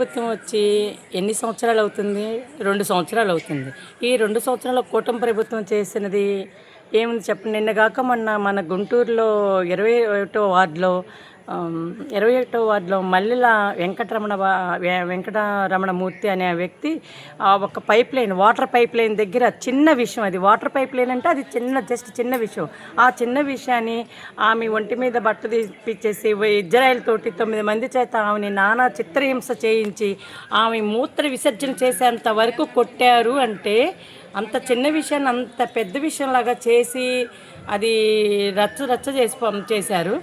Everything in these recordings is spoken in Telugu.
ప్రభుత్వం వచ్చి ఎన్ని సంవత్సరాలు అవుతుంది? 2 సంవత్సరాలు అవుతుంది. ఈ 2 సంవత్సరాల్లో కూటమి ప్రభుత్వం చేసినది ఏముంది చెప్పండి. నిన్నగాక మొన్న మన గుంటూరులో 21వ వార్డులో 21వ వార్డులో మల్లెల వెంకటరమణమూర్తి అనే వ్యక్తి ఒక pipe line, water pipe line దగ్గర చిన్న విషయం, అది వాటర్ పైప్ లైన్ అంటే అది జస్ట్ చిన్న విషయం. ఆ చిన్న విషయాన్ని ఆమె ఒంటి మీద బట్టలు తీపిచ్చేసి ఇజ్రాయెల్ తోటి 9 మంది చేత ఆమెని నానా చిత్రహింస చేయించి ఆమె మూత్ర విసర్జన చేసేంత వరకు కొట్టారు. అంటే అంత చిన్న విషయాన్ని అంత పెద్ద విషయంలాగా చేసి అది రచ్చ చేశారు.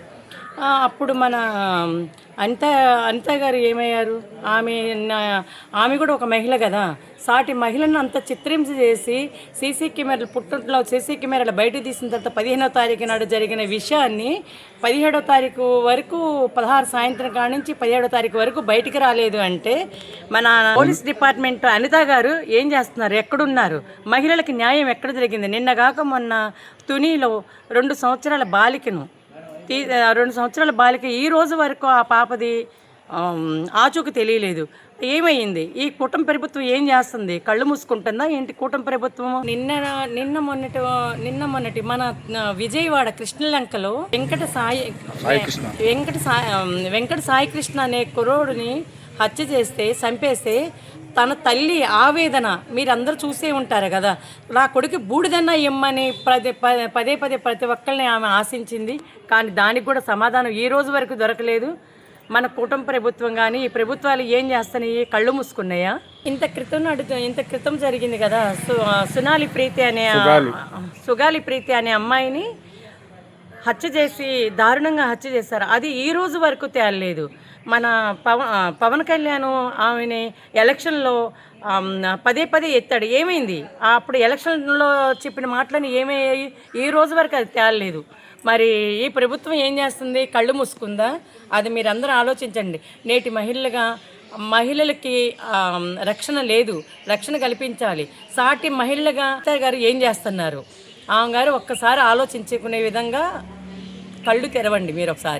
అప్పుడు మన అనిత గారు ఏమయ్యారు? ఆమె కూడా ఒక మహిళ కదా. సాటి మహిళను అంత చిత్రహింస చేసి సీసీ కెమెరాలు బయట తీసిన తర్వాత 15వ తారీఖు నాడు జరిగిన విషయాన్ని 17వ తారీఖు వరకు 16 సాయంత్రం కాడ నుంచి 17వ తారీఖు వరకు బయటికి రాలేదు. అంటే మన పోలీస్ డిపార్ట్మెంట్ అనిత గారు ఏం చేస్తున్నారు? ఎక్కడున్నారు? మహిళలకు న్యాయం ఎక్కడ జరిగింది? నిన్నగాక మొన్న తునిలో 2 సంవత్సరాల బాలికను 2 సంవత్సరాల బాలిక ఈ రోజు వరకు ఆ పాపది ఆచూకు తెలియలేదు. ఏమైంది? ఈ కూటమి ప్రభుత్వం ఏం చేస్తుంది? కళ్ళు మూసుకుంటుందా ఏంటి కూటమి ప్రభుత్వం? నిన్న మొన్నటి మన విజయవాడ కృష్ణలంకలో వెంకట సాయి కృష్ణ అనే కుర్రోడిని హత్య చేస్తే చంపేస్తే తన తల్లి ఆవేదన మీరందరూ చూసే ఉంటారు కదా. నా కొడుకు బూడిదన్నా ఇమ్మని పదే ప్రతి ఒక్కరిని ఆమె ఆశించింది. కానీ దానికి కూడా సమాధానం ఈ రోజు వరకు దొరకలేదు. మన కూటమి ప్రభుత్వం కానీ ఈ ప్రభుత్వాలు ఏం చేస్తున్నాయి? కళ్ళు మూసుకున్నాయా? ఇంత క్రితం జరిగింది కదా, సుగాలి ప్రీతి అనే అమ్మాయిని దారుణంగా హత్య చేశారు. అది ఈ రోజు వరకు తేలలేదు. మన పవన్ కళ్యాణ్ ఆమెని ఎలక్షన్లో పదే ఎత్తాడు. ఏమైంది? అప్పుడు ఎలక్షన్లో చెప్పిన మాటలని ఏమయ్యాయి? ఈ రోజు వరకు అది తేలలేదు. మరి ఈ ప్రభుత్వం ఏం చేస్తుంది? కళ్ళు మూసుకుందా? అది మీరందరూ ఆలోచించండి. నేటి మహిళలకి రక్షణ లేదు, రక్షణ కల్పించాలి. సాటి మహిళలుగా గారు ఏం చేస్తున్నారు? ఆమె గారు ఒక్కసారి ఆలోచించుకునే విధంగా కళ్ళు తెరవండి మీరు ఒకసారి.